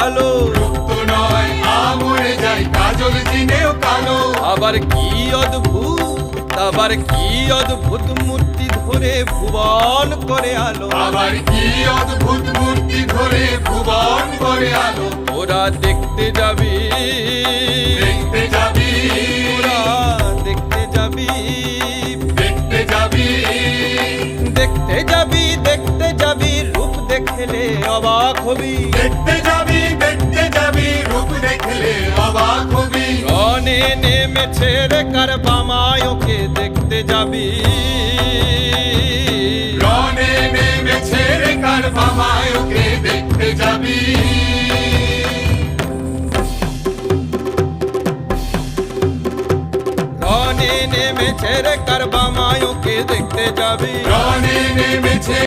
ভালো। রক্ত নয় আমরে যাই কাজল চিনেও কালো। আবার কি অদ্ভুত মূর্তি ধরে ভুবন করে আলো। আবার কি অদ্ভুত মূর্তি ধরে ভুবন করে আলো। ওরা দেখতে যাবি, দেখতে যাবি, ওরা দেখতে যাবি, দেখতে যাবি, দেখতে যাবি, দেখতে যাবি, রূপ দেখলে অবাক হবি। দেখতে যাবি, দেখতে যাবি, রূপ দেখলে অবাক হবি। রণে নেমেছে রে কারবামায়কে দেখতে যাবি। রণে নেমেছে রে কারবামায়কে দেখতে যাবি। রণে নেমেছে রে কারবামায়কে দেখতে যাবি। রণে নেমেছে